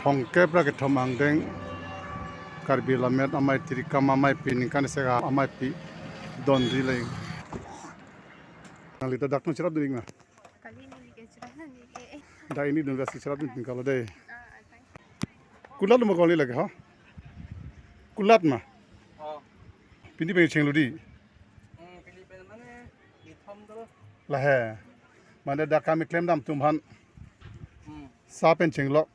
Volongkom ke Ameipi karbi lamet amai tirikam Ameipi ningkan esek Ameipi don rileng. Nalita dak nu cerap ding na. Kali ini ke cerap ni. Da ini dun basi cerap ding kalau deh. Kulat mo kali lagi ha. Kulat mah. Oh. Pindi pengen ceng ludi. Pilih mana? Hitam tu. Lah he. Mana dak kami klaim dam tumhan. Sa pen ceng lok.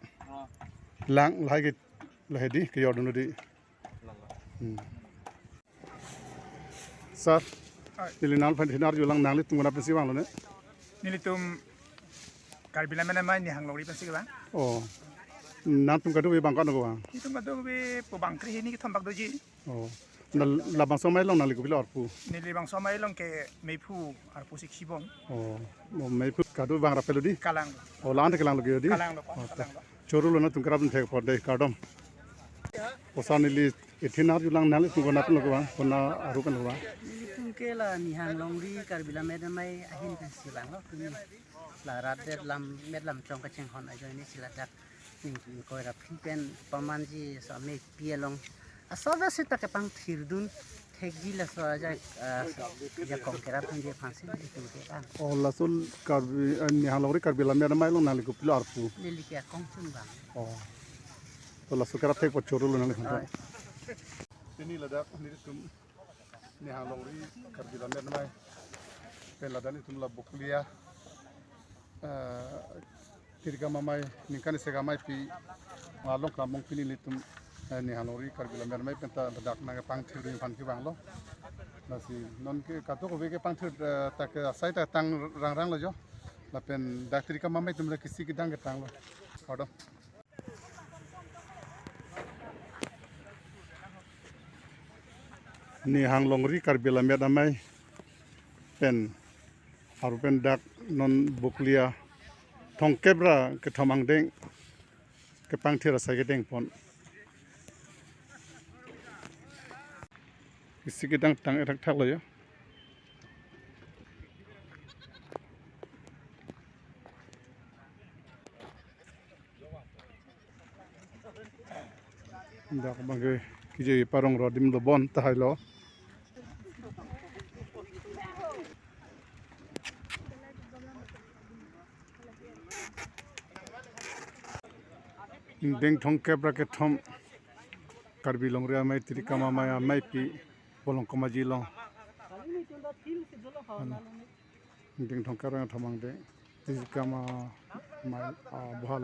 Lang lagi lah di ke yor dun ludi. Sir. Ilinal fan hinar julang nanglit tunggu apa sih bang lo ne? Nilitum karbilan mana main ni hang lori pensi ke bang? Oh. Nang tum kadu bang kan ko bang. Itu kado be pubang kri ini kita mbak doji. Oh. Na labang somai long nalik bila arpu. Nili bang somai long ke meipu arpu sik sibong. Oh. Mo meipu kadu bang rapelu di. Kalang. Oh lan kelang lagi di. Kalang lo. Kalang lo. Coru lo na tum kerap tek por deh kadom. Posan ili itinar julang nanglit tunggu napun lo bang. Kona arukan lo bang. KLA ni hang longri karbilan medan mai ahin kan silang lo kini larat det lam med lam chong ka cheng hon ajo ini siladak ning koi rap pen pamanji so Ameipi long asoda sita ke pang thirdun thekji la so aja ya kong kerap je phansi itu ke kan Oh lasul karbi ni halori karbilan medan mai long nalik pilo arpu. lili ke kong chung bang. Oh. To lasul kerap tek por coru lo nalik hantar. Ini ladak ni tum ni halori karbilan medan mai. Pen ladan itu la buklia. Tirikam amai ningkan esek Ameipi ngalong kampung pini litum ni halori karbilan medan mai penta ladak naga pang thiru fan ki bang lo. Nasi non ke kato ko ke pang thir tak sai tak tang rang lo jo. La pen dak tirikam amai tum la kisi ki dang ke tang lo. Kadam. Ni hang longri karbilan medan mai pen haru pen dak non buklia Volongkom ke thamang deng ke pang thira sai ke deng pon kisi ke dang tang erak thak lo yo dak bangge kije parong rodim do bon tahai lo deng Volongkom ke thom karbi longre amai tirikam amai Ameipi Volongkom ji long deng Volongkom thamang deng tirikam amai bohal